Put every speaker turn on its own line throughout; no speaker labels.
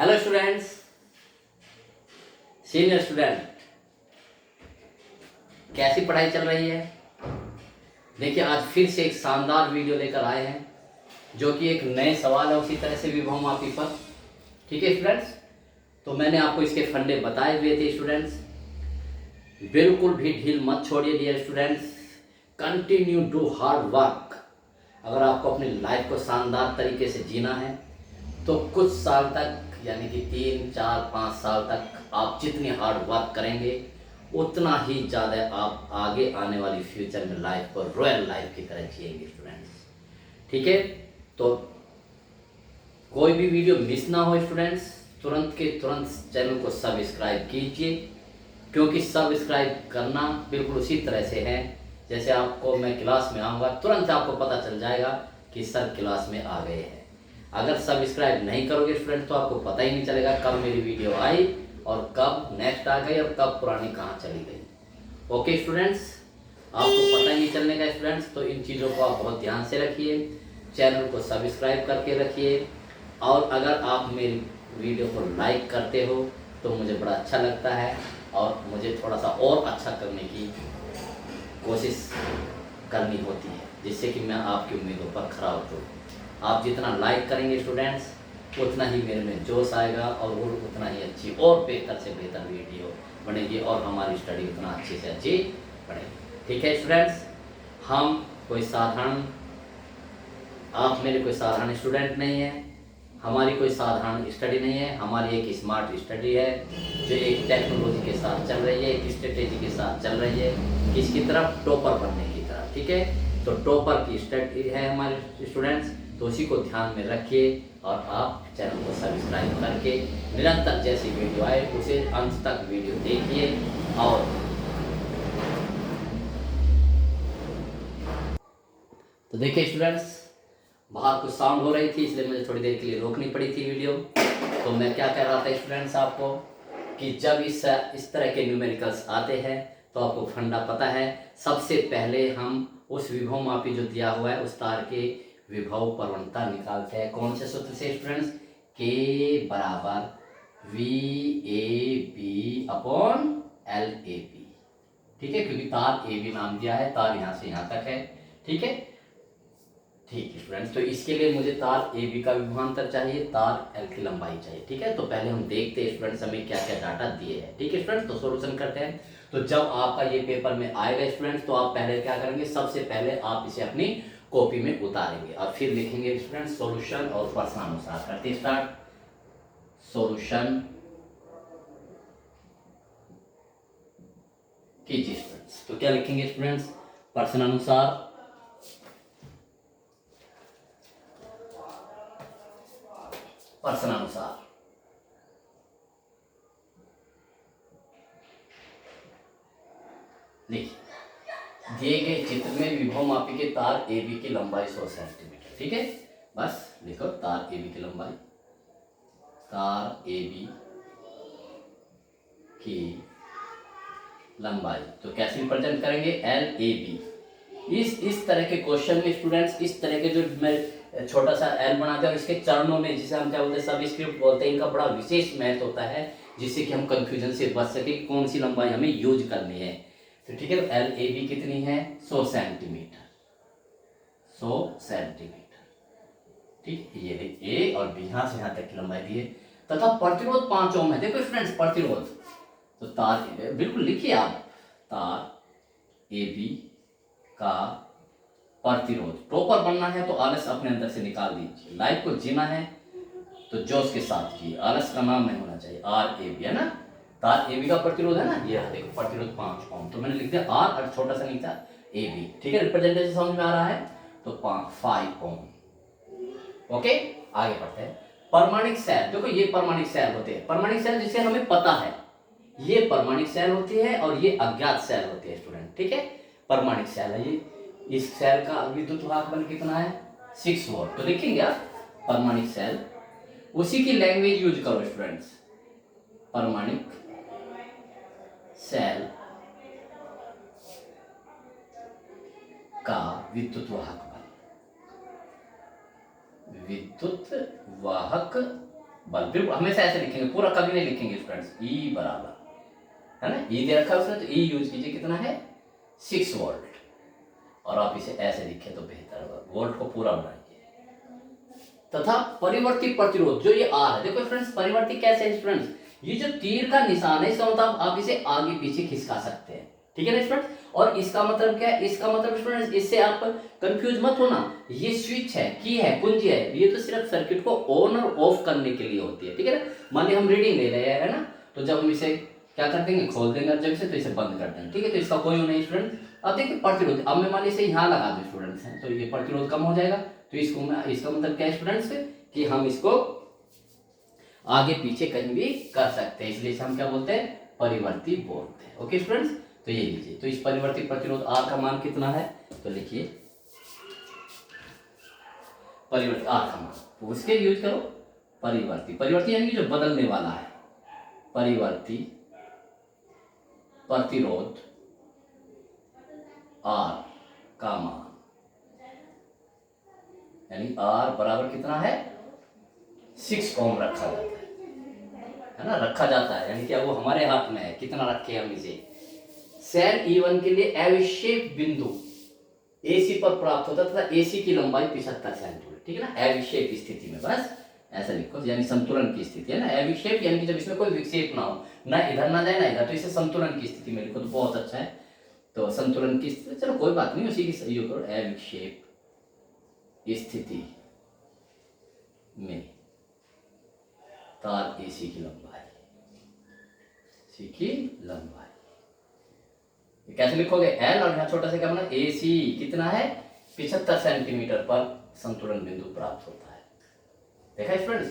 Hello students, senior student, कैसी पढ़ाई चल रही है। देखिए, आज फिर से एक शानदार वीडियो लेकर आए हैं जो कि एक नए सवाल है, उसी तरह से विभव मापी पर। ठीक है स्टूडेंट्स, तो मैंने आपको इसके फंडे बताए हुए थे स्टूडेंट्स। बिल्कुल भी ढील मत छोड़िए dear students, continue do hard work. अगर आपको अपनी लाइफ को शानदार तरीके से जीना है तो कुछ साल तक, यानी कि 3 4 5 साल तक आप जितनी हार्ड वर्क करेंगे उतना ही ज़्यादा आप आगे आने वाली फ्यूचर में लाइफ को रॉयल लाइफ की तरह जिएंगे स्टूडेंट्स। ठीक है, तो कोई भी वीडियो मिस ना हो स्टूडेंट्स, तुरंत के तुरंत चैनल को सब्सक्राइब कीजिए, क्योंकि सब्सक्राइब करना बिल्कुल उसी तरह से है जैसे आपको मैं क्लास में आऊँगा तुरंत आपको पता चल जाएगा कि सर क्लास में आ गए हैं। अगर सब्सक्राइब नहीं करोगे स्टूडेंट तो आपको पता ही नहीं चलेगा कब मेरी वीडियो आई और कब नेक्स्ट आ गई और कब पुरानी कहाँ चली गई। ओके स्टूडेंट्स, आपको पता ही नहीं चलने का स्टूडेंट्स, तो इन चीज़ों को आप बहुत ध्यान से रखिए, चैनल को सब्सक्राइब करके रखिए, और अगर आप मेरी वीडियो को लाइक करते हो तो मुझे बड़ा अच्छा लगता है और मुझे थोड़ा सा और अच्छा करने की कोशिश करनी होती है, जिससे कि मैं आपकी उम्मीदों पर खरा उतरूँ। आप जितना लाइक करेंगे स्टूडेंट्स उतना ही मेरे में जोश आएगा और वो उतना ही अच्छी और बेहतर से बेहतर वीडियो बनेगी और हमारी स्टडी उतना अच्छी से अच्छी बनेगी। ठीक है स्टूडेंट्स, हम कोई साधारण, आप मेरे कोई साधारण स्टूडेंट नहीं है, हमारी कोई साधारण स्टडी नहीं है, हमारी एक स्मार्ट स्टडी है जो एक टेक्नोलॉजी के साथ चल रही है, एक स्ट्रेटेजी के साथ चल रही है, किसकी तरफ, टॉपर बनने की तरफ। ठीक है, तो टॉपर की स्टडी है हमारे स्टूडेंट्स, तो उसी को ध्यान में रखिए और आप चैनल को सब्सक्राइब करके निरंतर जैसी वीडियो आए उसे अंत तक वीडियो देखिए। और तो देखिए स्टूडेंट्स, बाहर कुछ साउंड हो रही थी इसलिए मुझे थोड़ी देर के लिए रोकनी पड़ी थी वीडियो। तो मैं क्या कह रहा था स्टूडेंट्स आपको कि जब इस तरह के न्यूमेरिकल्स आते हैं तो आपको फंडा पता है, सबसे पहले हम उस विभव मापी जो दिया हुआ है उस तार के विभव प्रवणता निकालते हैं। कौन से सूत्र से स्टूडेंट्स, के बराबर V A B upon L A B. ठीक है, क्योंकि तार ए बी नाम दिया है, तार यहाँ से यहाँ तक है। ठीक है, ठीक है स्टूडेंट्स, तो इसके लिए मुझे तार ए बी का विभवांतर चाहिए, तार एल की लंबाई चाहिए। ठीक है, तो पहले हम देखते हैं स्टूडेंट्स हमें क्या क्या डाटा दिए हैं। ठीक है स्टूडेंट्स, तो सॉल्यूशन करते हैं। तो जब आपका ये पेपर में आएगा स्टूडेंट्स तो आप पहले क्या करेंगे, सबसे पहले आप इसे अपनी कॉपी में उतारेंगे और फिर लिखेंगे स्टूडेंट्स सॉल्यूशन और प्रश्नानुसार। करते स्टार्ट, सॉल्यूशन कीजिए स्टूडेंट्स। तो क्या लिखेंगे स्टूडेंट्स, प्रश्नानुसार प्रश्नानुसार लिखिए, दिए गए चित्र में विभव मापी के तार ए बी की लंबाई 100 सेंटीमीटर। ठीक है, बस लिखो तार ए बी की लंबाई, तार ए बी की लंबाई तो कैसे रिप्रेजेंट करेंगे, एल ए बी। इस तरह के क्वेश्चन में स्टूडेंट्स इस तरह के जो मैं छोटा सा एल बनाते हैं और इसके चरणों में जिसे हम क्या बोलते हैं, सब स्क्रिप्ट बोलते हैं, इनका बड़ा विशेष महत्व होता है जिससे कि हम कंफ्यूजन से बच सके कौन सी लंबाई हमें यूज करनी है। तो ठीक है, तो एल ए बी कितनी है, 100 सेंटीमीटर, 100 सेंटीमीटर। ठीक, ये ए और बी यहाँ से यहाँ तक की लंबाई दी है, तथा प्रतिरोध 5 ओम है। देखो स्टूडेंट्स, प्रतिरोध तो तार बिल्कुल लिखिए आप, तार ए बी का प्रतिरोध। टॉपर बनना है तो आलस अपने अंदर से निकाल दीजिए, लाइफ को जीना है तो जोश के साथ जिए, आलस का नाम नहीं होना चाहिए। आर ए बी है ना, तार ए बी का प्रतिरोध है ना, ये देखो प्रतिरोध 5 ओम, तो मैंने लिख दिया आर और छोटा सा नीचा ए बी। ठीक है, रिप्रेजेंटेशन समझ में आ रहा है, तो 5 ओम। ओके, आगे बढ़ते हैं। परमाणिक सेल, देखो ये परमाणिक सेल होते हैं, परमाणिक सेल जिसे हमें पता है ये परमाणिक सेल होती है और ये अज्ञात सेल होती है स्टूडेंट। ठीक है, परमाणिक सेल है ये, इस सेल का विद्युत वाहक बल कितना है, 6 वोल्ट। तो लिखेंगे आप परमाणिक सेल, उसी की लैंग्वेज यूज करो स्टूडेंट्स, परमाणिक सेल का विद्युत वाहक बल, विद्युत वाहक बल, बिल्कुल हमेशा ऐसे लिखेंगे, पूरा कभी नहीं लिखेंगे स्टूडेंट्स। ई बराबर, है ना, ई दे रखा है उसने, तो ई यूज कीजिए, कितना है 6 वोल्ट, और आप इसे ऐसे लिखें तो बेहतर होगा, वोल्ट को पूरा बनाइए। तथा परिवर्ती प्रतिरोध जो ये आर है, देखो फ्रेंड्स परिवर्ती कैसे है स्टूडेंट्स, ये जो तीर का निशान है इसका मतलब आप इसे आगे पीछे खिसका सकते हैं, ठीक है ना स्टूडेंट्स। और इसका मतलब क्या है, इसका मतलब स्टूडेंट्स इससे आप कंफ्यूज मत होना, ये स्विच है, की है, कुंजी है, ये तो सिर्फ सर्किट को ऑन और ऑफ करने के लिए होती है, ठीक है ना। मान ली हम रीडिंग ले रहे हैं, है ना, तो जब हम इसे क्या कर देंगे, खोल देंगे जब इसे, तो इसे बंद कर देंगे, ठीक है, तो इसका कोई नहीं स्टूडेंट। अब देखिए प्रतिरोध, अब मैं मान ली इसे यहाँ लगा दूं स्टूडेंट्स हैं, तो ये प्रतिरोध कम हो जाएगा, तो इसको मैं, इसका मतलब क्या है स्टूडेंट्स कि हम इसको आगे पीछे कहीं भी कर सकते हैं, इसलिए हम क्या बोलते हैं, परिवर्ती बोलते हैं। ओके स्टूडेंट्स, तो ये लीजिए, तो इस परिवर्ती प्रतिरोध आर का मान कितना है, तो लिखिए परिवर्ती आर का मान, तो उसके यूज करो परिवर्ती, परिवर्ती यानी कि जो बदलने वाला है, परिवर्ती प्रतिरोध आर का मान, यानी आर बराबर कितना है 6 ओम रखा जाता है ना, रखा जाता है, यानी कि अब वो हमारे हाथ में है, कितना रखे हम इसे। सेल E1 के लिए अविक्षेप बिंदु AC पर प्राप्त होता है तथा AC की लंबाई 75 सेंटीमीटर, ठीक है ना, अविक्षेप स्थिति में, बस ऐसा लिखो, यानी संतुलन की स्थिति है ना, अविक्षेप यानी कि जब इसमें कोई विक्षेप ना हो, ना इधर ना जाए ना इधर, तो इसे संतुलन की स्थिति में लिखो तो बहुत अच्छा है। तो संतुलन की स्थिति, चलो कोई बात नहीं, उसी की सहयोग करो, अविक्षेप स्थिति में तार AC की लंबाई, सी की लंबाई कैसे लिखोगे, एल, और यहाँ छोटा सा क्या बना AC कितना है 75 सेंटीमीटर पर संतुलन बिंदु प्राप्त होता है। देखा स्टूडेंट्स,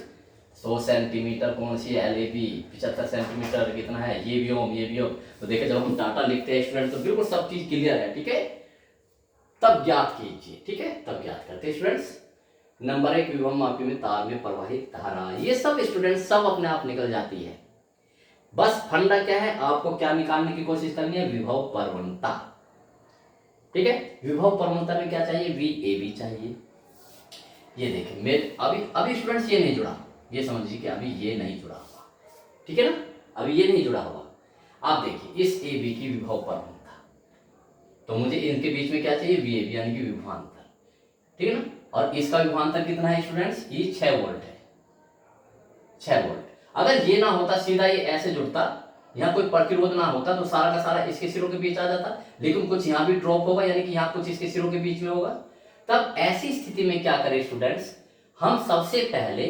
100 सेंटीमीटर कौन सी है, LAB, 75 सेंटीमीटर कितना है, ये भी ओम, ये भी ओम। तो देखिए जब हम डाटा लिखते हैं स्टूडेंट तो बिल्कुल सब चीज क्लियर है, ठीक है, तब ज्ञात कीजिए, ठीक है, तब ज्ञात करते हैं स्टूडेंट्स। नंबर 1 विभव मापी में तार में प्रवाहित धारा, ये सब स्टूडेंट्स सब अपने आप निकल जाती है, बस फंडा क्या है, आपको क्या निकालने की कोशिश करनी है, विभव प्रवणता, ठीक है। विभव प्रवणता में क्या चाहिए, VAB चाहिए। ये देखिए मेरे अभी स्टूडेंट्स ये नहीं जुड़ा, ये समझिए कि अभी ये नहीं जुड़ा हुआ, ठीक है ना, अभी ये नहीं जुड़ा हुआ। आप देखिए इस AB की विभव प्रवणता, तो मुझे इनके बीच में क्या चाहिए, VAB यानी कि विभवांतर, ठीक है ना, और इसका विभवांतर कितना है स्टूडेंट्स, ये 6 वोल्ट है, 6 वोल्ट। अगर ये ना होता, सीधा ये ऐसे जुड़ता, यहाँ कोई प्रतिरोध ना होता, तो सारा का सारा इसके सिरों के बीच आ जाता, लेकिन कुछ यहाँ भी ड्रॉप होगा, यानी कि यहाँ कुछ इसके सिरों के बीच में होगा। तब ऐसी स्थिति में क्या करें स्टूडेंट्स, हम सबसे पहले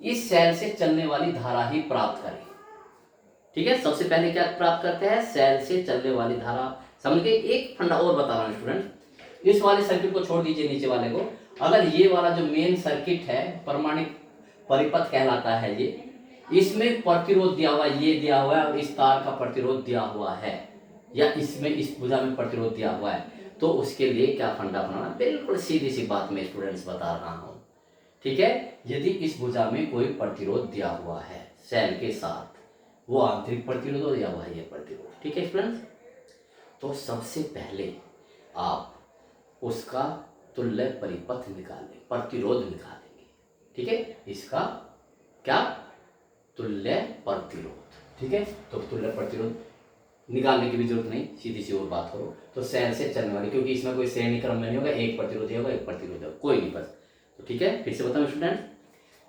इस सेल से चलने वाली धारा ही प्राप्त करें, ठीक है। सबसे पहले क्या प्राप्त करते हैं, सेल से चलने वाली धारा। समझ गए, एक फंडा और बता रहा हूं स्टूडेंट, इस वाले सर्किट को छोड़ दीजिए, नीचे वाले को, अगर ये वाला जो मेन सर्किट है परमाणिक परिपथ कहलाता है, ये इसमें प्रतिरोध दिया हुआ है, ये दिया हुआ है, और इस तार का प्रतिरोध दिया हुआ है, या इसमें इस भुजा में प्रतिरोध दिया हुआ है, तो उसके लिए क्या फंडा बनाना, बिल्कुल सीधी सी बात मैं स्टूडेंट्स बता रहा हूं, ठीक है। यदि इस भुजा में कोई प्रतिरोध दिया हुआ है सेल के साथ, वो आंतरिक प्रतिरोध हो या बाह्य प्रतिरोध, ठीक है स्टूडेंट्स, तो सबसे पहले आप उसका तुल्य परिपथ निकालें, प्रतिरोध निकालेंगे, ठीक है, इसका क्या तुल्य प्रतिरोध, ठीक है। तो तुल्य प्रतिरोध निकालने की भी जरूरत नहीं, सीधी सी और बात करो, तो सेल से चलने वाली, क्योंकि इसमें कोई श्रेणी क्रम में नहीं होगा, एक प्रतिरोधी होगा, एक प्रतिरोधी होगा, कोई नहीं, बस, तो ठीक है। फिर से बताऊं स्टूडेंट,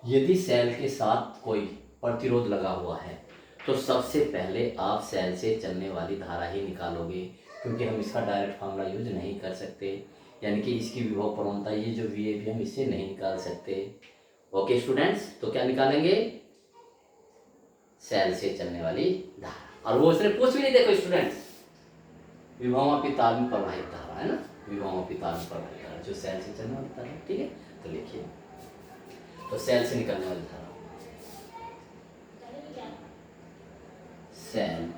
यदि सेल के साथ कोई प्रतिरोध लगा हुआ है, तो सबसे पहले आप सेल से चलने वाली धारा ही निकालोगे, क्योंकि हम इसका डायरेक्ट फार्मूला यूज नहीं कर सकते, यानी कि इसकी विभव प्रवणता, ये जो VAB हम इससे नहीं निकाल सकते। ओके स्टूडेंट्स, तो क्या निकालेंगे, सेल से चलने वाली धारा, और वो उसने पूछ भी नहीं, देखो स्टूडेंट्स, विभवांपी तार में प्रवाहित धारा है ना, विभवांपी तार में प्रवाहित धारा जो सेल से चलने वाली धारा, ठीक है। तो लिखिए, तो सेल से निकलने वाली धारा, सेल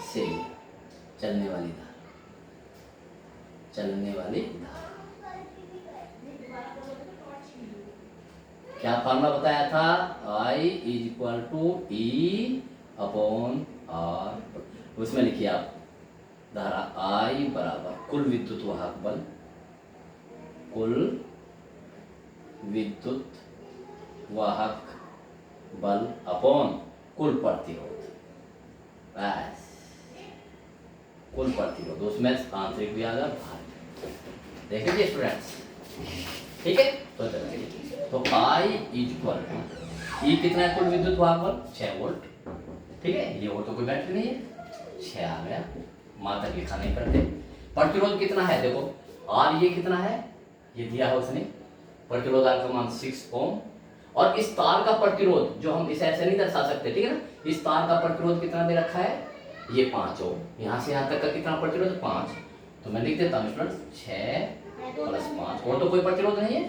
से चलने वाली धारा, चलने वाली धारा, क्या फार्मूला बताया था, I = E/R, उसमें लिखिए आप धारा I बराबर कुल विद्युत वाहक बल, कुल विद्युत वाहक बल अपॉन कुल प्रतिरोध, बस कुल प्रतिरोध, उसमें आंतरिक भी आ गया बाहर। देखिए स्टूडेंट्स, ठीक है। तो चलिए, तो I इज इक्वल टू ई कितना है कुल विद्युत वाहक बल 6 वोल्ट, ठीक है। ये वो तो कोई बैटरी नहीं है, 6 आ गया, मात्रक लिखा नहीं पड़ते। प्रतिरोध कितना है देखो, R ये कितना है, ये दिया है उसने, प्रतिरोध R का मान 6 ओम। और इस तार का प्रतिरोध जो हम इसे ऐसे नहीं दर्शा सकते, ठीक है ना, इस तार का प्रतिरोध कितना दे रखा है, ये 5 ओम। यहाँ से यहाँ तक का कितना प्रतिरोध 5, तो मैं लिख देता हूँ स्टूडेंट्स 6 प्लस 5, और तो कोई प्रतिरोध नहीं है,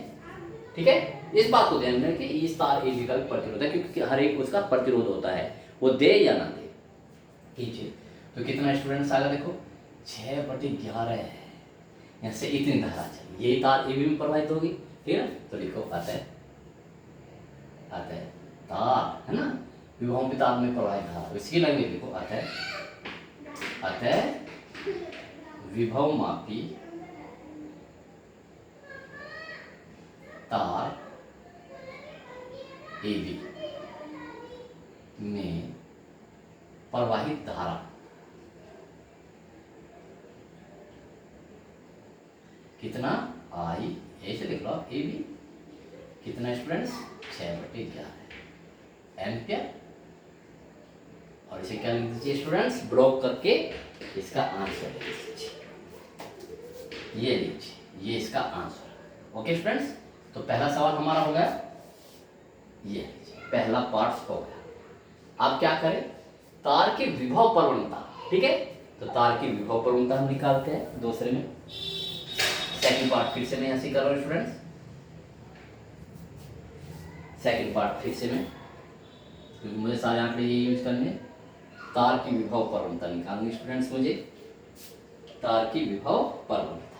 ठीक है। इस बात को ध्यान रखें कि इस तार AB का प्रतिरोध है, क्योंकि हर एक उसका प्रतिरोध होता है, वो दे या ना दे, ठीक है। तो कितना स्टूडेंट्स आएगा देखो 6/11 है, यहाँ से इतनी धारा चाहिए, यही तार AB में प्रवाहित होगी, ठीक है ना। तो लिखो अतः तार, है ना, विभव के तार में प्रवाहित धारा, इसकी लैंग्वेज लिखो अतः विभव मापी तार AB में प्रवाहित धारा कितना, I ऐसे लिख लो AB कितना स्टूडेंट्स 6/11 एम्पियर। और इसे क्या लिख दीजिए स्टूडेंट्स, ब्लॉक करके इसका आंसर लिख दीजिए, ये लीजिए, ये इसका आंसर। ओके स्टूडेंट्स, तो पहला सवाल हमारा हो गया, ये लीजिए पहला पार्ट हो गया। अब क्या करें, तार की विभव प्रवणता, ठीक है। तो तार की विभव प्रवणता हम निकालते हैं दूसरे में। सेकंड पार्ट फिर से मैं ऐसे कर रहा हूं स्टूडेंट्स, सेकंड पार्ट फिर से मैं, क्योंकि मुझे सारे आंकड़े ये यूज करने। तार की विभव प्रवणता निकालनी स्टूडेंट्स, मुझे तार की विभव प्रवणता,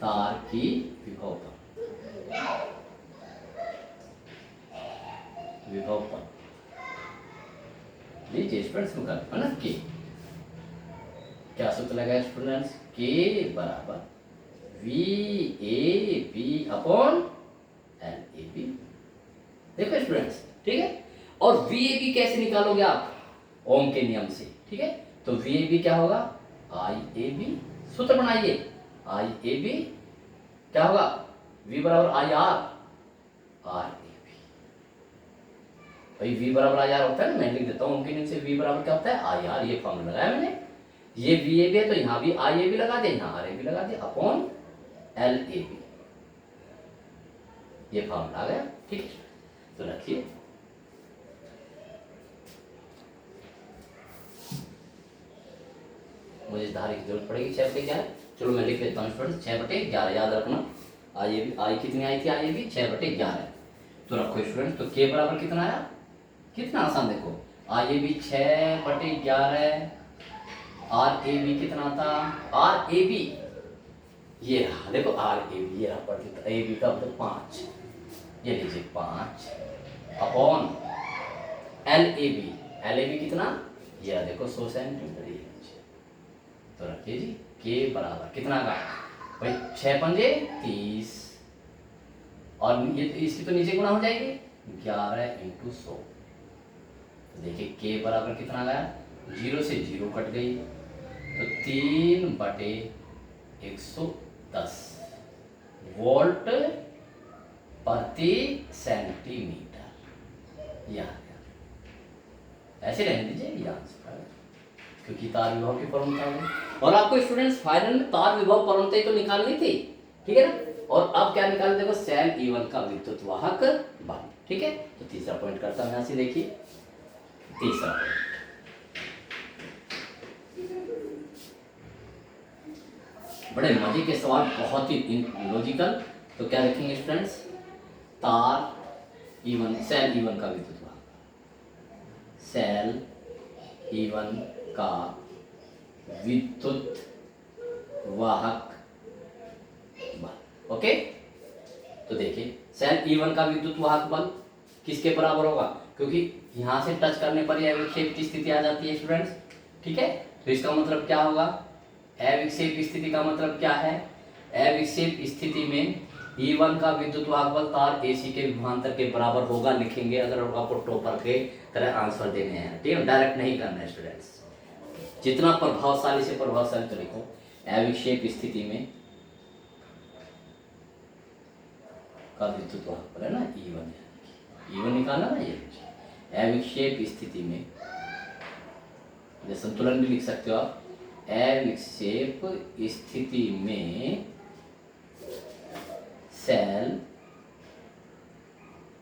तार की विभव लीजिए स्टूडेंट्स है ना, के क्या सूत्र लगा स्टूडेंट्स, के बराबर VAB अपॉन LAB। देखो स्टूडेंट्स, ठीक है। और VAB कैसे निकालोगे आप, ओम के नियम से, ठीक है। तो VAB क्या होगा, IAB, सूत्र बनाइए, IAB क्या होगा, V बराबर IR, RAB। भाई V बराबर IR होता है ना, मैं लिख देता हूँ ओम के नियम से, V बराबर क्या होता है IR, ये फॉर्मूला लगाया मैंने। ये VAB है तो यहाँ भी IAB लगा दे, यहाँ RAB लगा दे, अपॉन LAB, ये फॉर्मूला आ गया, ठीक है। तो रखिए, मुझे इस धारे की जरूरत पड़ेगी 6/11, चलो मैं लिख लेता हूँ स्टूडेंट 6/11, याद रखना। आई कितनी आई थी, IAB 6/11। तो रखो स्टूडेंट, तो के बराबर कितना आया, कितना आसान देखो, IAB 6/11, RAB कितना था, RAB ये रहा, देखो RAB ये रहा, प्रतिशत AB का मतलब 5, ये लीजिए 5 अपॉन LAB कितना, ये देखो 100 सेंटीमीटर। तो रखिए जी, के बराबर कितना का भाई 6×5 30, और ये इसकी तो नीचे गुणा हो जाएगी 11×100। तो देखिए के बराबर कितना गया, 0 से 0 कट गई, तो 3/110 वोल्ट प्रति सेंटीमीटर। यह ऐसे रहने दीजिए, ये आंसर, क्योंकि तार विभव की प्रवणता है। और आपको स्टूडेंट्स फाइनल में तार विभव प्रवणता तो निकालनी थी, ठीक है ना। और अब क्या निकालने, देखो सेल E1 का विद्युत वाहक बल, ठीक है। तो तीसरा पॉइंट करता हूं, यहां से देखिए तीसरा पॉइंट, बड़े मजे के सवाल, बहुत ही लॉजिकल। तो क्या लिखेंगे स्टूडेंट्स, तार E1, सेल E1 का विद्युत वाहक, सेल E1 का विद्युत वाहक बल। ओके, तो देखिए सेल E1 का विद्युत वाहक बल किसके बराबर होगा, क्योंकि यहां से टच करने पर यह अविक्षेप की स्थिति आ जाती है स्टूडेंट्स, ठीक है। तो इसका मतलब क्या होगा, अविक्षेप स्थिति का मतलब क्या है, अविक्षेप स्थिति में E1 का विद्युत वाहक बल तार AC के विभवांतर के बराबर होगा लिखेंगे, अगर आपको टॉपर के तरह आंसर देने हैं। ठीक है, डायरेक्ट नहीं करना है स्टूडेंट्स, जितना प्रभावशाली से प्रभावशाली तो लिखो। अविक्षेप स्थिति में का विद्युत वाहक बल है ना E1 निकाला ना, ये अविक्षेप स्थिति में, ये संतुलन भी लिख सकते हो आप। अविक्षेप स्थिति में सेल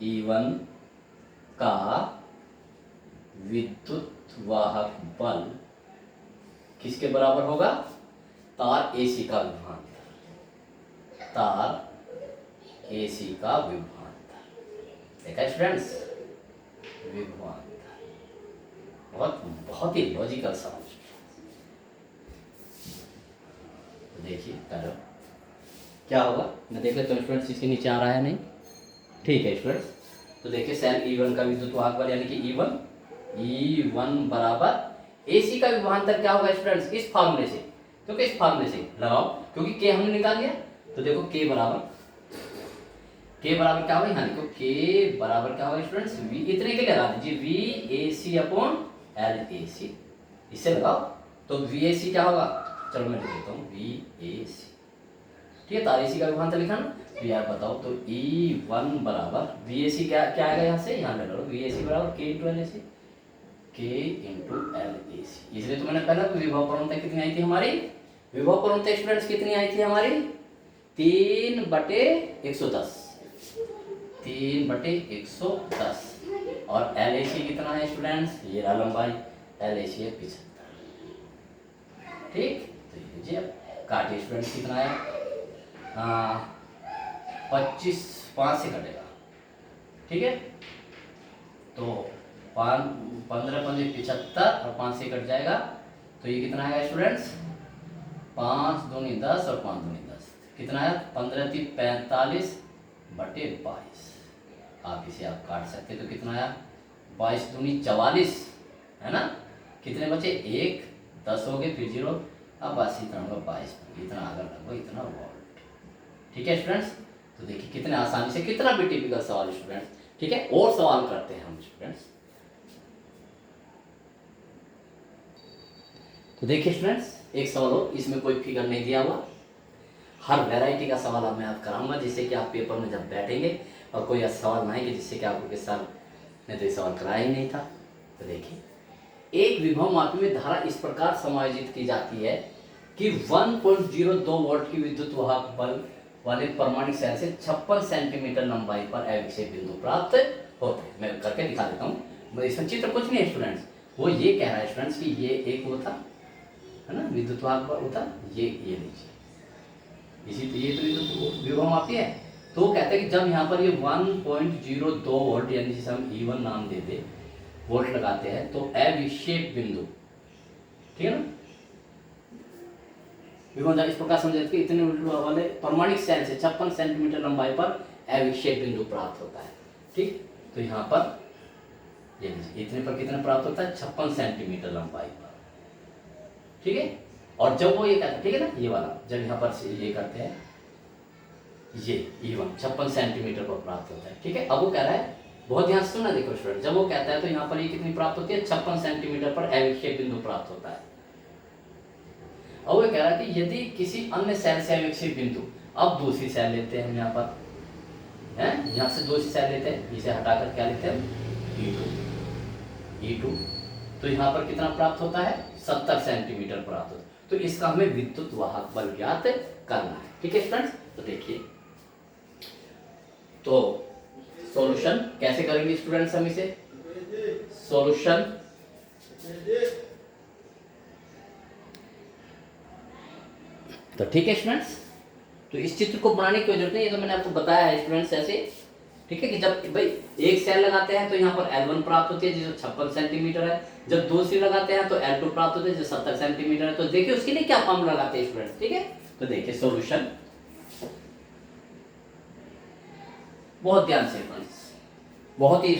E1 का विद्युत वाहक बल किसके बराबर होगा? तार AC का विभवांतर, तार AC का विभवांतर। देखा स्टूडेंट्स, विभवांतर बहुत ही लॉजिकल सवाल। तो देखिए करो क्या होगा, मैं देख लेता हूँ स्टूडेंट्स इसके नीचे आ रहा है नहीं। ठीक है स्टूडेंट्स, तो देखिए सेल E1 का विद्युत वाहक बल यानी कि E1 बराबर AC का विभवांतर क्या होगा स्टूडेंट्स? इस फार्मूले से, क्योंकि इस फार्मूले से लगाओ, क्योंकि K हमने निकाल लिया। तो देखो K बराबर क्या होगा, यहाँ देखो K बराबर क्या होगा स्टूडेंट्स? V इतने के लिए लगा दीजिए, VAC अपॉन LAC, इससे लगाओ तो VAC क्या होगा? चलो मैं लिख देता हूँ VAC। ठीक है, तार AC का विभवांतर लिखा ना, तो यार बताओ तो E1 बराबर VAC क्या क्या आएगा यहाँ से, यहाँ ले लो VAC बराबर K into LAC, K into LAC। इसलिए तो मैंने पहला विभव प्रवणता कितनी आई थी हमारी? विभव प्रवणता स्टूडेंट्स कितनी आई थी हमारी? 3/110, 3/110। और LAC कितना है स्टूडेंट्स? ये रहा लंबाई, LAC है 75। ठीक, तो ये लीजिए काटिए स्टूडेंट्स, कितना है? 25, 5 से कटेगा। ठीक है, तो 15 15 75 और 5 से कट जाएगा, तो ये कितना आएगा स्टूडेंट्स? 5 दूनी 10 और 5 दूनी 10, कितना है? 15 × 45/22। आप इसे आप काट सकते, तो कितना आया? 22 दूनी 44 है ना। कितने बचे? 1 10 हो गए, फिर 0, अब 80 इतना होगा 22, इतना अगर लगभग इतना वोल्ट। ठीक है स्टूडेंट्स, तो देखिए कितने आसानी से, कितना भी टिपिकल सवाल स्टूडेंट्स। ठीक है, और सवाल करते हैं हम स्टूडेंट्स। तो देखिए स्टूडेंट्स, एक सवाल हो, इसमें कोई फिगर नहीं दिया हुआ, हर वैरायटी का सवाल अब मैं आप कराऊंगा, जिससे कि आप पेपर में जब बैठेंगे और कोई ऐसा सवाल ना आएंगे जिससे कि आपको किस साल ने तो ये सवाल कराया ही नहीं था। तो देखिए, एक विभव मापी में धारा इस प्रकार समायोजित की जाती है कि 1.02 वोल्ट की विद्युत वाहक बल वाले परमाणु सेल से 56 सेंटीमीटर लंबाई पर अविक्षेप बिंदु प्राप्त होते हैं। मैं करके दिखा देता हूँ, इसमें चित्र कुछ नहीं है स्टूडेंट्स। वो ये कह रहा है स्टूडेंट्स कि ये एक होता है ना विद्युत वाहक बल होता, ये लीजिए, इसी तो ये तो विद्युत विभव मापी है। तो वो कहते हैं कि जब यहाँ पर ये 1.02 वोल्ट यानी जिसे हम E1 नाम दे दे, वोल्ट लगाते हैं, तो अविक्षेप बिंदु, ठीक है ना, विभव इस प्रकार समझाते कि इतने वाले परमाणिक सेल से 56 सेंटीमीटर लंबाई पर अविक्षेप बिंदु प्राप्त होता है। ठीक, तो यहाँ पर ये इतने पर कितना प्राप्त होता है? 56 सेंटीमीटर लंबाई पर। ठीक है, और जब वो ये कहते हैं, ठीक है ना, ये वाला जब यहाँ पर ये करते हैं, ये E1 56 सेंटीमीटर पर प्राप्त होता है। ठीक है, अब वो कह रहा है, बहुत ध्यान से सुनना देखो स्टूडेंट, जब वो कहता है तो यहाँ पर ये कितनी प्राप्त होती है? 56 सेंटीमीटर पर अविक्षेप बिंदु प्राप्त होता है। अब वो कह रहा है कि यदि किसी अन्य सेल से अविक्षेप बिंदु, अब दूसरी सेल लेते हैं हम यहाँ पर, हैं, यहाँ से दूसरी सेल लेते हैं, इसे हटाकर क्या लेते हैं? E2, तो यहाँ पर कितना प्राप्त होता है? 70 सेंटीमीटर प्राप्त होता है। तो इसका हमें विद्युत वाहक बल ज्ञात करना है। ठीक है स्टूडेंट्स, तो देखिए, तो सॉल्यूशन कैसे करेंगे स्टूडेंट्स हम इसे? सॉल्यूशन तो ठीक है स्टूडेंट्स, तो इस चित्र को बनाने की जरूरत नहीं, ये तो मैंने आपको बताया है स्टूडेंट्स ऐसे। ठीक है, कि जब भाई एक सेल लगाते हैं तो यहाँ पर L1 प्राप्त होती है जो 56 सेंटीमीटर है, जब दूसरी लगाते हैं तो L2 प्राप्त होती है जो 70 सेंटीमीटर है। तो देखिए उसके लिए क्या फॉर्मूला लगाते हैं स्टूडेंट्स। ठीक है, तो देखिए सॉल्यूशन, बहुत ध्यान से, बहुत ही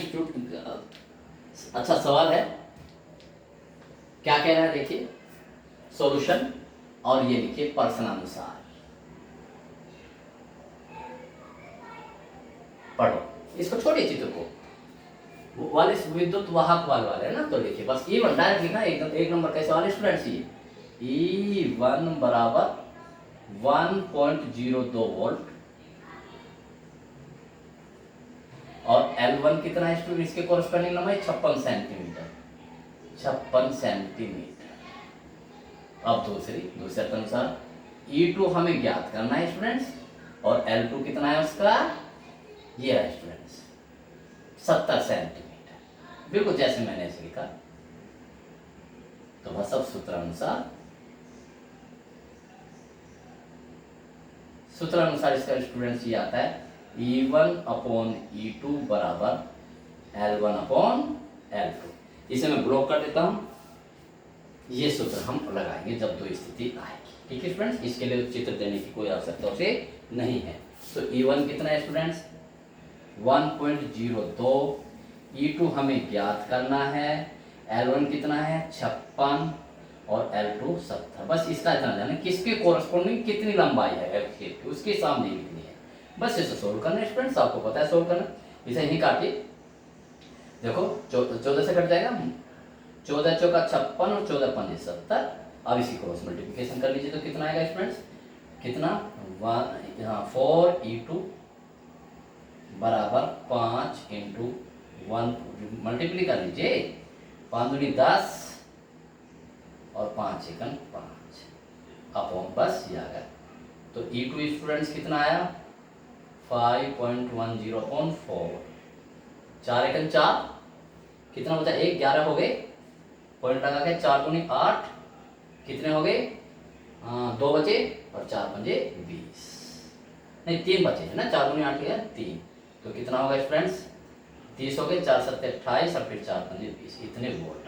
अच्छा सवाल है। क्या कह रहा है देखिए, सॉल्यूशन, और ये लिखिए प्रश्नानुसार। पढ़ो, इसको छोड़िए चित्र को, वाले विद्युत वाहक वाले है ना, तो देखिए बस E1 डायरेक्ट लिखा एकदम एक नंबर कैसे वाले स्टूडेंट्स, ये E1 बराबर 1.02 वोल्ट और L1 कितना है स्टूडेंट, इसके कोरस्पोंडिंग लंबाई 56 सेंटीमीटर, 56 सेंटीमीटर। अब दूसरे अनुसार E2 हमें ज्ञात करना है स्टूडेंट्स और L2 कितना है उसका, ये है स्टूडेंट्स 70 सेंटीमीटर, बिल्कुल जैसे मैंने ऐसे लिखा। तो बस अब सूत्रानुसार इसका स्टूडेंट्स ये आता है E1 अपॉन E2 बराबर L1 अपॉन L2। इसे मैं ब्लॉक कर देता हूं, ये सूत्र हम लगाएंगे जब दो स्थिति आएगी, ठीक है स्टूडेंट्स। इसके लिए चित्र देने की कोई आवश्यकता उसे नहीं है। तो E1 कितना है स्टूडेंट्स 1.02, E2 हमें ज्ञात करना है, L1 कितना है 56 और L2 70। बस इसका इतना जाना किसके कोरस्पोंडिंग कितनी लंबाई है F की, उसके सामने लिखनी है, बस इसे सोल्व करना है स्टूडेंट्स, आपको पता है सोल्व करना। इसे यहीं काटिए, देखो 14 से कट जाएगा, 14 चौका 56 और 14 पंजे 70। अब इसी क्रॉस मल्टीप्लिकेशन कर लीजिए तो कितना आएगा स्टूडेंट्स, कितना 4E2 बराबर 5 इंटू 1 मल्टीप्लाई कर लीजिए, 5 दूनी 10 और 5 एकम 5 अपॉन बस ये आ गया। तो E2 स्टूडेंट्स कितना आया 5.10 अपॉन 4, 4 एकम 4 कितना बचा 1, 11 हो गए, पॉइंट लगा के 4 दूनी 8 कितने हो गए 2 बचे और 4 पंजे 20, नहीं 3 बचे है ना, 4 दूनी 8 गया 3, तो कितना होगा स्टूडेंट्स 30 हो गए, 4 सत्ते 28 और फिर 4 पंजे 20, इतने वोल्ट।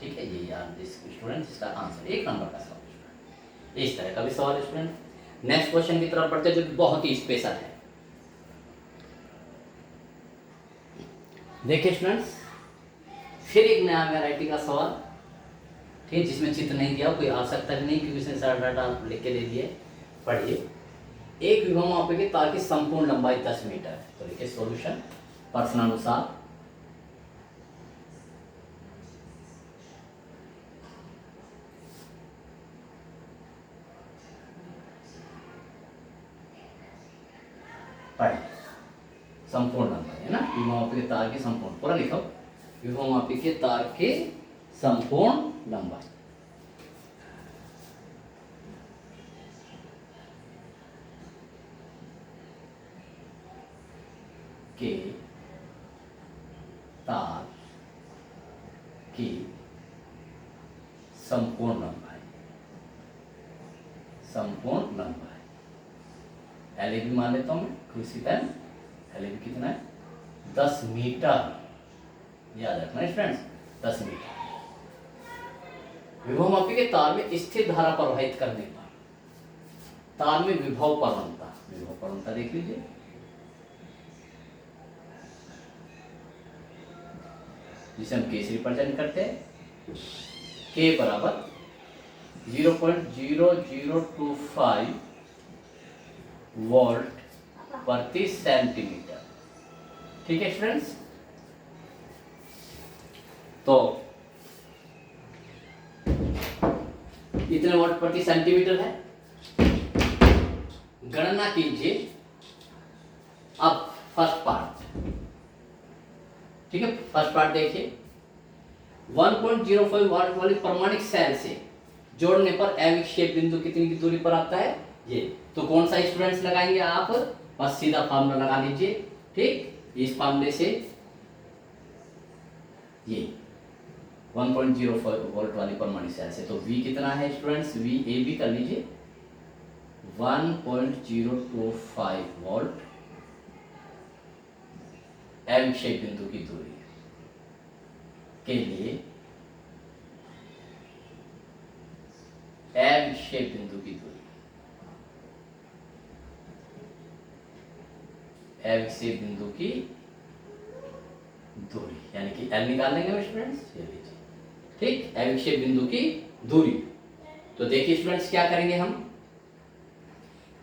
ठीक है, ये यार स्टूडेंट इसका आंसर 1 नंबर का सवाल, इस तरह का भी सवाल स्टूडेंट। नेक्स्ट क्वेश्चन की तरफ बढ़ते जो कि बहुत ही स्पेशल है। देखिए स्टूडेंट्स, फिर एक नया वैरायटी का सवाल, ठीक है, जिसमें चित्र नहीं दिया, कोई आवश्यकता भी नहीं क्योंकि उसने सारा डाटा लिख के दे दिए। पढ़िए, एक विभव मापी के तार की संपूर्ण लंबाई 10 मीटर है। तो देखिए सॉल्यूशन प्रश्नानुसार पढ़िए, संपूर्ण लंबाई है ना, विभव मापी के तार की संपूर्ण, पूरा लिखो, विभव मापी के तार के संपूर्ण लंबाई के तार की संपूर्ण लंबाई, संपूर्ण लंबाई LAB मान लेता हूं मैं कुर्सी पेन, LAB कितना है 10 मीटर, याद रखना है स्टूडेंट्स 10 मीटर। विभव मापी के तार में स्थिर धारा प्रवाहित करने पर तार में विभव परवणता देख लीजिए, जिसे हम केस रिप्रेजेंट करते हैं, K बराबर 0.0025 वोल्ट प्रति सेंटीमीटर। ठीक है स्टूडेंट्स, तो इतने वोल्ट प्रति सेंटीमीटर है, गणना कीजिए। अब फर्स्ट पार्ट, ठीक है, फर्स्ट पार्ट देखिए, 1.05 वोल्ट वाली परमाणिक सेल से जोड़ने पर अविक्षेप बिंदु कितनी की दूरी पर आता है, ये तो कौन सा स्टूडेंट्स लगाएंगे आप, बस सीधा फार्मूला लगा लीजिए। ठीक, इस फार्मूले से ये 1.05 वोल्ट वाली परमाणु सेल से, तो V कितना है स्टूडेंट्स, VAB कर लीजिए, 1.025 वोल्ट अविक्षेप बिंदु की दूरी के लिए, अविक्षेप बिंदु की दूरी, अविक्षेप बिंदु की दूरी यानी कि L निकाल लेंगे स्टूडेंट्स, ये लीजिए। ठीक, अविक्षेप बिंदु की दूरी, तो देखिए स्टूडेंट्स क्या करेंगे हम,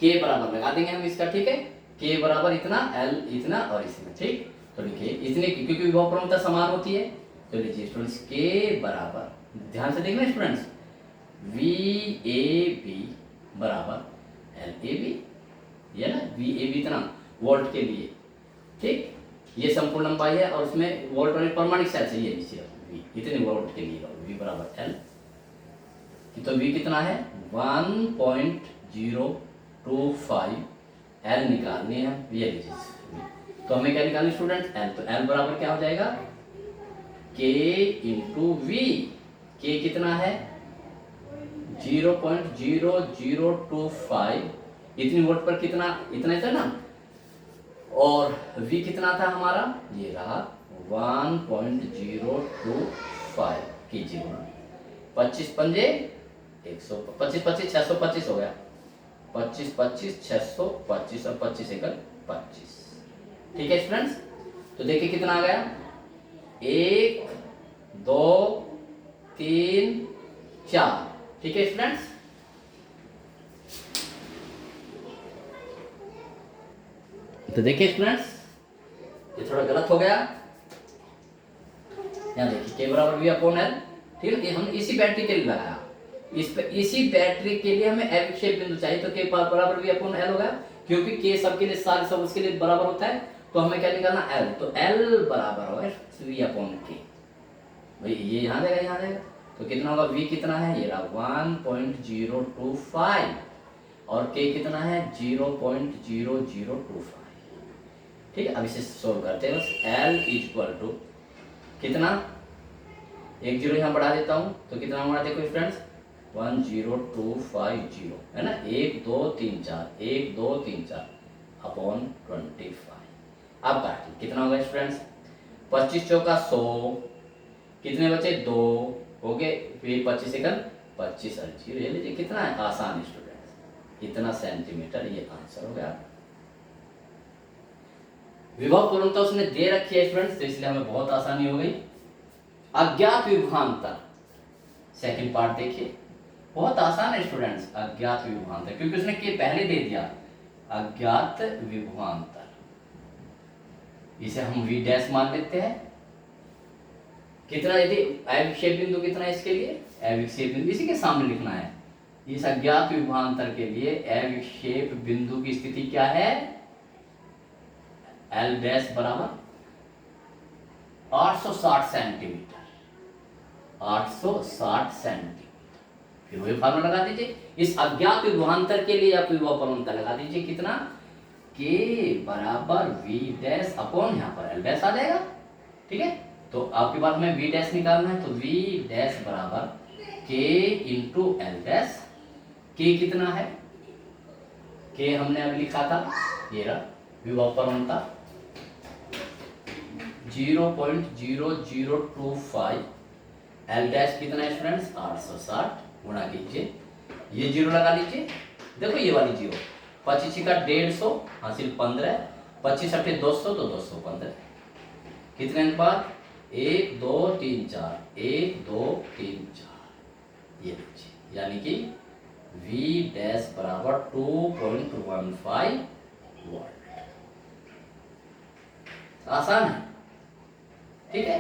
K बराबर लगा देंगे हम इसका, ठीक है, के बराबर इतना, एल इतना और इसमें, ठीक। तो लिखिए इतने की, क्योंकि विभव प्रवणता समान होती है। तो लीजिए स्टूडेंट्स के बराबर, ध्यान से देखना स्टूडेंट्स, वी ए बी बराबर एल ए बी, ये ना वी ए बी इतना वोल्ट के लिए, ठीक। ये संपूर्ण लंबाई है और उसमें वोल्ट वाली प्रमाणिक सेल से ये नीचे वी इतने वोल्ट के लिए वी बराबर एल। तो वी कितना है 1.025 एल निकालनी है, ये लीजिए। तो हमें क्या निकालनी स्टूडेंट एल, तो एल बराबर क्या हो जाएगा के इंटू वी। के कितना है 0.0025, इतनी वोल्ट पर कितना, इतना था ना, और v कितना था हमारा, ये रहा 1.025 कीजिए, 25 पंजे 100, 25 25 625 हो गया, 25 25 625 और 25 एकड़ 25, ठीक है स्टूडेंट्स। तो देखिए कितना आ गया 1 2 3 4, ठीक है स्टूडेंट्स। तो देखिए स्टूडेंट्स ये थोड़ा गलत हो गया, यहाँ देखिए के बराबर वी अपॉन एल, ठीक है। ये हम इसी बैटरी के लिए लगाया, इसी बैटरी के लिए हमें एल शेप बिंदु चाहिए, तो के बराबर वी अपॉन एल होगा, क्योंकि के सबके लिए सारे सब उसके लिए बराबर होता है। तो हमें क्या निकालना एल, तो एल बराबर होगा वी अपॉन के, भाई ये यहाँ देगा यहाँ देगा, तो कितना होगा वी कितना है ये रहा 1.025 और के कितना है 0.0025, ठीक है। अब इसे सोल्व करते हैं, बस एल इक्वल टू कितना, एक जीरो यहाँ बढ़ा देता हूँ, तो कितना हमारा देखो फ्रेंड्स 10250 है ना, 1 2 3 4 1 2 3 4 अपॉन 25। अब काटिए कितना होगा स्टूडेंट्स, 25 चौका 100, कितने बचे 2 हो गए, फिर 25 सेकंड 25 और जीरो, ये लीजिए कितना है आसान स्टूडेंट्स, इतना सेंटीमीटर, ये आंसर हो गया। विभव पूर्णता उसने दे रखी है स्टूडेंट्स, तो इसलिए हमें बहुत आसानी हो गई। अज्ञात विभवांतर, सेकंड पार्ट देखिए, बहुत आसान है स्टूडेंट्स, अज्ञात विभवांतर, क्योंकि उसने के पहले दे दिया अज्ञात विभवांतर, इसे हम वी डैश मान लेते हैं। कितना, यदि अविक्षेप बिंदु कितना है इसके लिए, अविक्षेप बिंदु इसी के सामने लिखना है, इस अज्ञात विभवांतर के लिए अविक्षेप बिंदु की स्थिति क्या है, एल डैश बराबर 860 सेंटीमीटर, 860 सेंटीमीटर। फिर वही फार्मूला लगा दीजिए, इस अज्ञात विभवांतर के लिए आप विभव प्रवणता लगा दीजिए, कितना के बराबर वी डैश अपॉन यहाँ पर एल डैश आ जाएगा, ठीक है। तो आपके पास में वी डैश निकालना है, तो वी डैश बराबर के इंटू एल डैश। के कितना है, के हमने अभी लिखा था, ये रहा विभव प्रवणता 0.0025, एल डैश कितना है स्टूडेंट्स 860, गुणा कीजिए, ये जीरो लगा लीजिए, देखो ये वाली जीरो, 25 का 150 हासिल 15, 25 अठे 200 तो 215, कितने के बाद 1 2 3 4 1 2 3 4, ये लीजिए, यानी कि V डैश बराबर 2.15 वोल्ट। आसान है, ठीक है।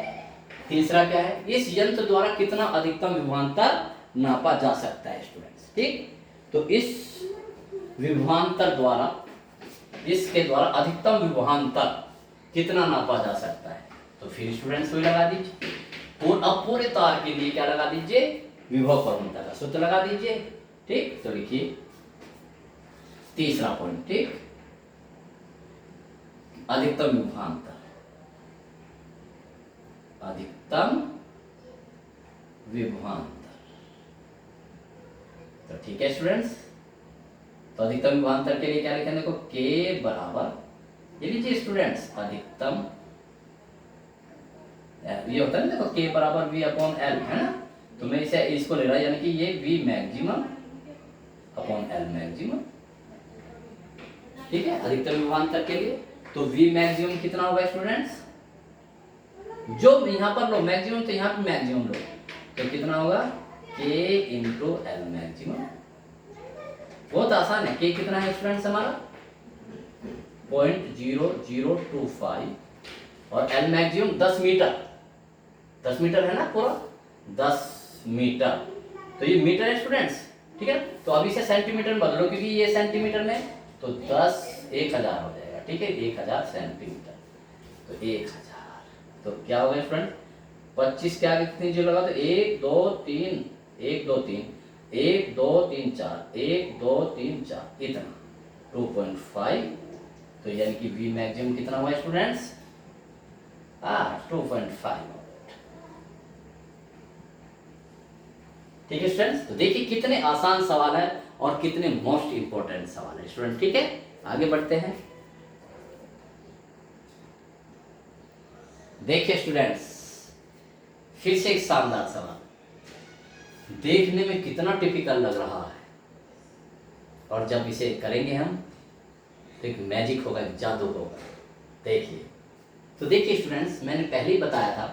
तीसरा क्या है, इस यंत्र द्वारा कितना अधिकतम विभवांतर नापा जा सकता है स्टूडेंट्स, ठीक। तो इस विभवांतर द्वारा, इसके द्वारा अधिकतम विभवांतर कितना नापा जा सकता है, तो फिर स्टूडेंट्स वही लगा दीजिए, और अब पूरे तार के लिए क्या लगा दीजिए, विभव प्रवणता का सूत्र लगा दीजिए, ठीक। तो लिखिए तीसरा पॉइंट, ठीक, अधिकतम विभवांतर, अधिकतम विभवांतर, तो ठीक है स्टूडेंट्स। तो अधिकतम विभवांतर के लिए क्या लिखेंगे, देखो के बराबर, ये लीजिए स्टूडेंट्स अधिकतम, ये होता है ना, देखो के बराबर वी अपॉन एल, है ना, तो मैं इसे इसको ले रहा यानी कि ये we maximum upon L maximum, ठीक है, अधिकतम विभवांतर के लिए। तो वी मैक्सिमम कितना होगा स्टूडेंट्स, जो यहाँ पर लो मैक्सिमम, तो यहाँ पे मैक्सिमम लो, तो कितना होगा के इंटू एल मैक्सिमम। बहुत आसान है, के कितना है स्टूडेंट्स हमारा 0.0025 और एल मैक्सिमम 10 मीटर, 10 मीटर है ना पूरा, 10 मीटर। तो ये मीटर है स्टूडेंट्स, ठीक है। तो अभी से सेंटीमीटर में बदलो क्योंकि ये सेंटीमीटर में, तो 10 1000 हो जाएगा, ठीक है, 1000 सेंटीमीटर। तो 1000, तो क्या हो गया स्टूडेंट, 25 के आगे कितनी जीरो लगा, तो 1 2 3 1 2 3 1 2 3 4 1 2 3 4 इतना 2.5। तो यानी कि वी मैक्सिमम कितना हुआ स्टूडेंट्स, 2.5। ठीक है स्टूडेंट्स, तो देखिए कितने आसान सवाल है और कितने मोस्ट इंपॉर्टेंट सवाल है स्टूडेंट। ठीक है, आगे बढ़ते हैं। देखिए स्टूडेंट्स, फिर से एक शानदार सवाल, देखने में कितना टिपिकल लग रहा है, और जब इसे करेंगे हम तो एक मैजिक होगा, एक जादू होगा। देखिए, तो देखिए स्टूडेंट्स, मैंने पहले ही बताया था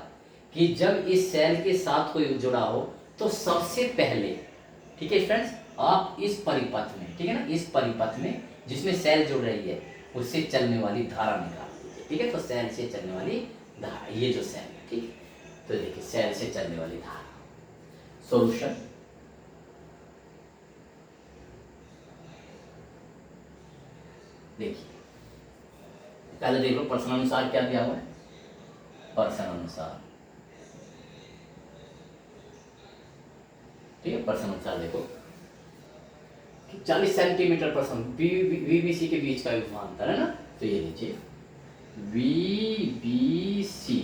कि जब इस सेल के साथ कोई जुड़ा हो तो सबसे पहले, ठीक है स्टूडेंट्स, आप इस परिपथ में, ठीक है ना, इस परिपथ में जिसमें सेल जुड़ रही है उससे चलने वाली धारा निकाल दीजिए। ठीक है, तो सेल से चलने वाली धारा, ये जो सेल है, ठीक है, तो देखिए सेल से चलने वाली धारा, सॉल्यूशन। देखिए पहले देख लो प्रश्न अनुसार क्या दिया हुआ है, प्रश्न अनुसार, ठीक है, प्रश्न अनुसार देखो 40 सेंटीमीटर प्रश्न वीबीसी के बीच का विभवांतर है ना, तो ये लीजिए वीबीसी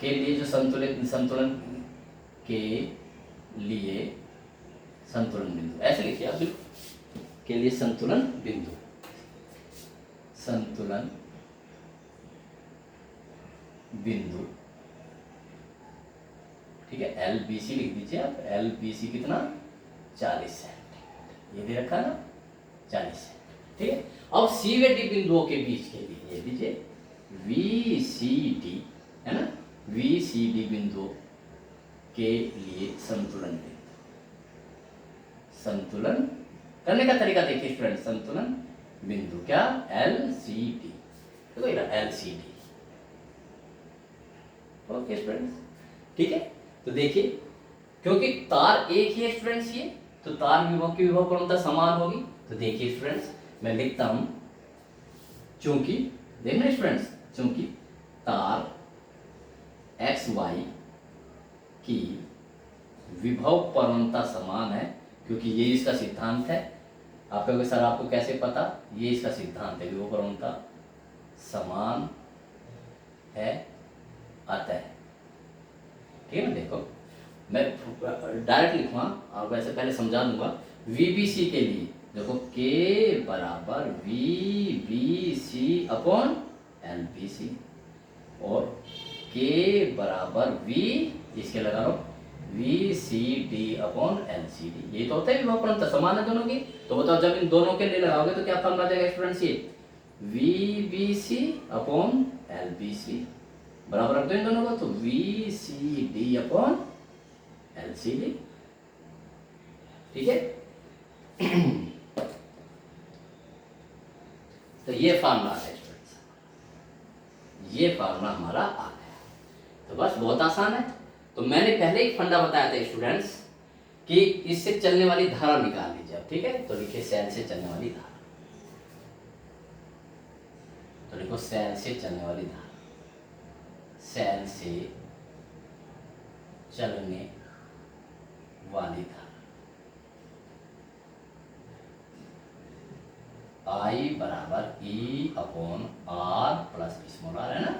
के लिए जो संतुलन के लिए संतुलन बिंदु, ऐसे लिखिए आप, के लिए संतुलन बिंदु, संतुलन बिंदु, ठीक है, एल बी सी लिख दीजिए आप, एल बी सी कितना 40 सेंटीमीटर, ये दे रखा है ना 40 सेंटीमीटर। ठीक है, अब सी व डी बिंदुओं के बीच के लिए ये लीजिए वी सी डी, है ना, वी सी डी बिंदुओं के लिए संतुलन बिंदु, संतुलन करने का तरीका देखिए स्टूडेंट, संतुलन बिंदु क्या, एल सी डी, देखो एल सी डी। ओके स्टूडेंट्स, ठीक है, तो देखिए क्योंकि तार एक ही है स्टूडेंट्स ये, तो तार विभव की विभव क्रमता समान होगी। तो देखिए स्टूडेंट्स, मैं लिखता हूं, चूंकि देखना स्टूडेंट्स, चूंकि तार एक्स वाई की विभव परवणता समान है, क्योंकि ये इसका सिद्धांत है। आप कहोगे सर आपको कैसे पता, ये इसका सिद्धांत है, विभव परवणता समान है अतः, ठीक है ना। देखो मैं डायरेक्ट लिखूंगा और वैसे पहले समझा दूंगा। वीबीसी के लिए देखो के बराबर v B C upon L B c, और के बराबर वी, इसके लगा लो v C D upon L C d, ये तो होता है विभव परवणता समान है दोनों की। तो बताओ जब इन दोनों के लिए लगाओगे तो क्या फॉर्मूला आ जाएगा स्टूडेंट्स, ये V B C upon L B C, बराबर रख दो इन दोनों को, तो V C D upon L C D, ठीक है। तो ये फार्मूला है स्टूडेंट्स, ये फार्मूला हमारा आ गया। तो बस बहुत आसान है। तो मैंने पहले ही फंडा बताया था स्टूडेंट्स कि इससे चलने वाली धारा निकाल लीजिए, ठीक है। तो लिखिए सेल से चलने वाली धारा, तो लिखो सेल से चलने वाली धारा, सेल से चलने वाली धारा आई बराबर E upon R plus small R, है ना।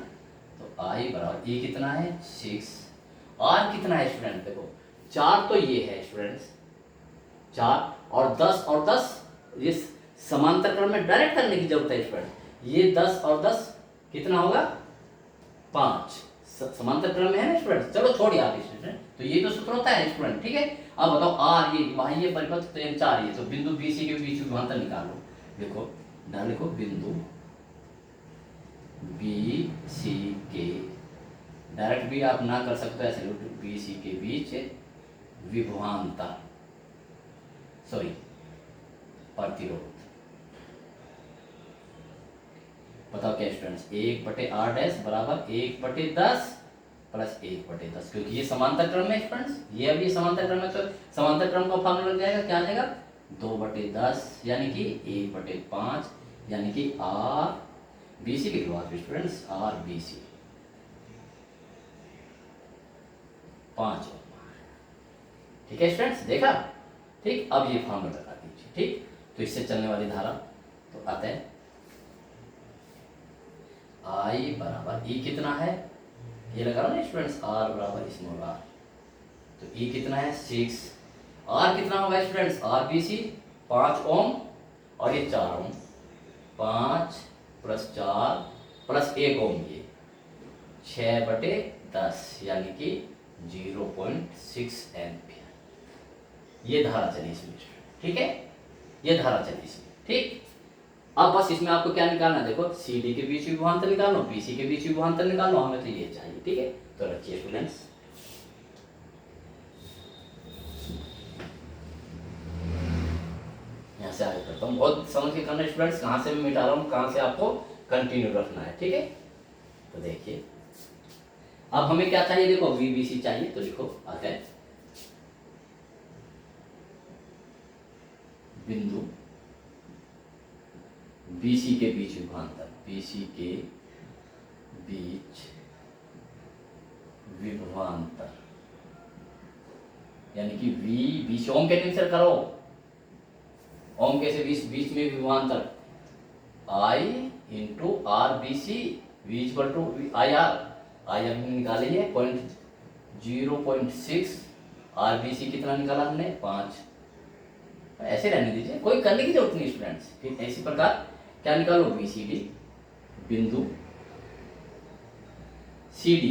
तो आई बराबर ई कितना है 6, आर कितना है स्टूडेंट, देखो 4 तो ये है स्टूडेंट्स, 4 और 10 और 10, ये समांतर क्रम में डायरेक्ट करने की जरूरत है स्टूडेंट। ये 10 और 10 कितना होगा 5, समांतर क्रम में है ना स्टूडेंट। चलो छोड़िए आप स्टूडेंट, तो ये तो सूत्र होता है स्टूडेंट, ठीक है। अब बताओ आर ये बाह्य परिपथ, तो ये 4 ये, तो बिंदु बी सी के बीच विभवांतर निकालो। देखो डाल लिखो बिंदु बी सी के, डायरेक्ट भी आप ना कर सकते, ऐसे बी सी के बीच विभवांतर, सॉरी प्रतिरोध, स्टूडेंट्स 1/r' बराबर 1/10 प्लस 1/10, क्योंकि ये समांतर क्रम है स्टूडेंट्स, ये अभी समांतर क्रम है तो समांतर क्रम का फॉर्मूला लग जाएगा, क्या आ जाएगा 2/10 यानी कि 1/5 यानी कि आर बी सी लिख लो आप स्टूडेंट्स, आर बी सी 5 ओम। ठीक है स्टूडेंट्स, देखा? ठीक, अब ये फॉर्मूला लगा दीजिए। ठीक, तो इससे चलने वाली धारा तो अतः आई बराबर ई कितना है, ये लगा ना स्टूडेंट्स, आर बराबर स्मॉल आर, तो ई कितना है 6, आर कितना होगा स्टूडेंट्स, आर बी सी 5 ओम और ये 4 ओम, 5 + 4 + 1 ओम, ये 6/10 यानी कि 0.6 एम्पियर ये धारा चली इसमें। ठीक है, ये धारा चली इसमें। ठीक, अब बस इसमें आपको क्या निकालना है, देखो सी डी के बीच विभवांतर निकालो, बी सी के बीच विभवांतर निकालो, हमें तो ये चाहिए। ठीक है, तो रखिए स्टूडेंट्स, यहाँ से आगे करता हूँ, बहुत समझ के करना स्टूडेंट्स, कहाँ से मैं मिटा रहा हूँ, कहाँ से आपको कंटिन्यू रखना है। ठीक है, तो देखिए अब हमें क्या चाहिए, देखो वी बी सी चाहिए, तो लिखो अतः बिंदु BC के बीच विभवांतर, BC के बीच विभवांतर यानी कि V BC, ओम के टेंसर करो, ओम के से बीच बीच में विभवांतर I into r b c v equal to I r, I हमने निकाले है 0.6, आर बी सी कितना निकाला हमने 5, ऐसे रहने दीजिए, कोई करने की जरूरत नहीं स्टूडेंट्स। फिर इसी प्रकार क्या निकालो, बी सी डी, बिंदु सी डी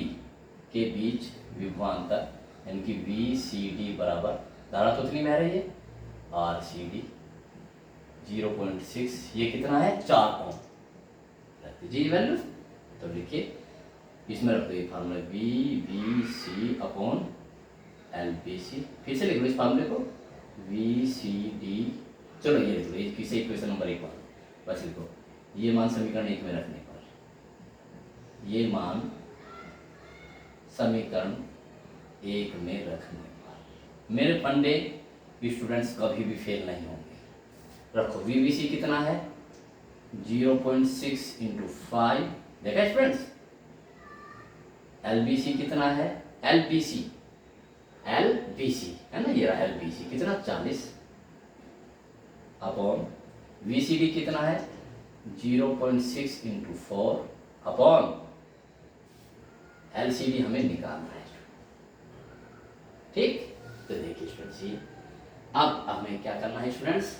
के बीच विभवांतर यानी कि बी सी डी बराबर, धारा तो इतनी बह रही है, आर सी डी 0.6, ये कितना है 4 ओम, रख दीजिए वैल्यू। तो देखिए इसमें रख दो ये फार्मूला बी बी सी अपॉन एल बी सी, फिर से लिख लो इस फार्मूले को वी सी डी, चलो ये लिख लो, ये किसी इक्वेशन नंबर 1 बस लिखो, ये मान समीकरण 1 में रखने पर, ये मान समीकरण 1 में रखने पर मेरे फंडे स्टूडेंट्स कभी भी फेल नहीं होंगे। रखो वी बी सी कितना है 0.6 इंटू 5, देखा स्टूडेंट्स, एल बी सी कितना है, एल बी सी है ना, ये रहा एल बी सी कितना 40 अपॉन वी सी डी कितना है 0.6 into 4 upon L C D हमें निकालना है। ठीक, तो देखिए स्टूडेंट्स, ये अब हमें क्या करना है स्टूडेंट्स,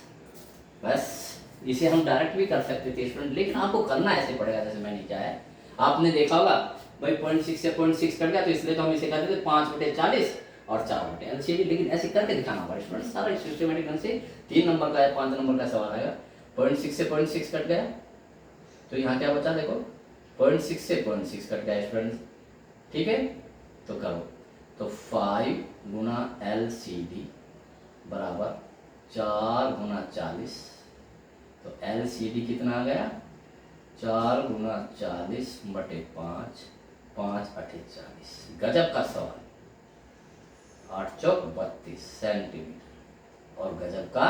बस इसे हम डायरेक्ट भी कर सकते थे स्टूडेंट, लेकिन आपको करना ऐसे पड़ेगा जैसे मैंने किया है। आपने देखा होगा भाई 0.6 से 0.6 कट गया, तो इसलिए तो हम इसे कर देते 5/40 और 4/LCD, लेकिन ऐसे करके दिखाना पड़ेगा स्टूडेंट, सारा सिस्टमेटिक ढंग से 3 नंबर का या 5 नंबर का सवाल आएगा। 0.6 से 0.6 कट गया, तो यहाँ क्या बचा, देखो 0.6 से 0.6 कट गया स्टूडेंट। ठीक है, तो करो, तो 5 गुना LCD बराबर 4 गुना 40, तो LCD कितना आ गया 4 गुना 40/5, 5/40, गजब का सवाल, 8 चौक 32 सेंटीमीटर, और गजब का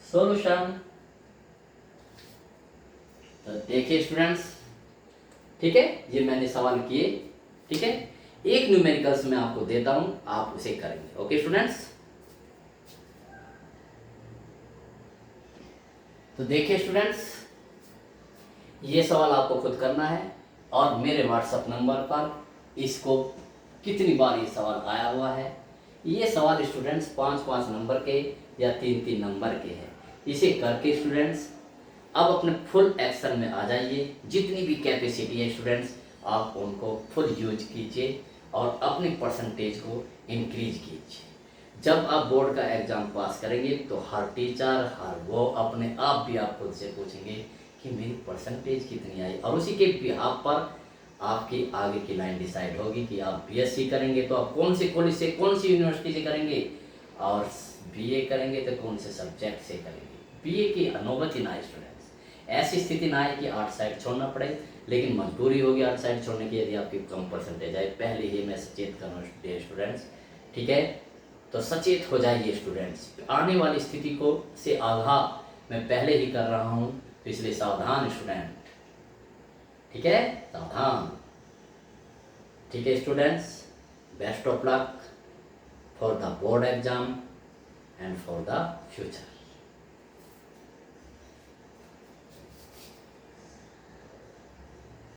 सॉल्यूशन। तो देखिए स्टूडेंट्स, ठीक है, ये मैंने सवाल किए। ठीक है, एक न्यूमेरिकल्स में आपको देता हूं, आप उसे करेंगे। ओके स्टूडेंट्स, तो देखिए स्टूडेंट्स, ये सवाल आपको खुद करना है, और मेरे व्हाट्सएप नंबर पर इसको कितनी बार ये सवाल आया हुआ है, ये सवाल स्टूडेंट्स 5-5 नंबर के या 3-3 नंबर के हैं। इसे करके स्टूडेंट्स अब अपने फुल एक्शन में आ जाइए, जितनी भी कैपेसिटी है स्टूडेंट्स आप उनको फुल यूज कीजिए और अपने परसेंटेज को इंक्रीज कीजिए। जब आप बोर्ड का एग्ज़ाम पास करेंगे तो हर टीचर, हर वो अपने आप भी आप खुद से पूछेंगे कि मेरी परसेंटेज कितनी आई, और उसी के बिहाफ पर आपकी आगे की लाइन डिसाइड होगी कि आप बीएससी करेंगे तो आप कौन से कॉलेज से, कौन सी यूनिवर्सिटी से करेंगे, और बीए करेंगे तो कौन से सब्जेक्ट से करेंगे। बीए की नौबत ही ना स्टूडेंट्स, ऐसी स्थिति ना आए कि आर्ट साइड छोड़ना पड़े, लेकिन मजबूरी होगी आर्ट साइड छोड़ने की यदि आपकी कम परसेंटेज आए। पहले ही मैं सचेत कर रहा हूँ स्टूडेंट्स, ठीक है। तो सचेत हो जाइए स्टूडेंट्स, आने वाली स्थिति को से आगाह मैं पहले ही कर रहा हूँ, तो इसलिए सावधान स्टूडेंट, ठीक है, सावधान। ठीक है students, best of luck for the board exam and for the future.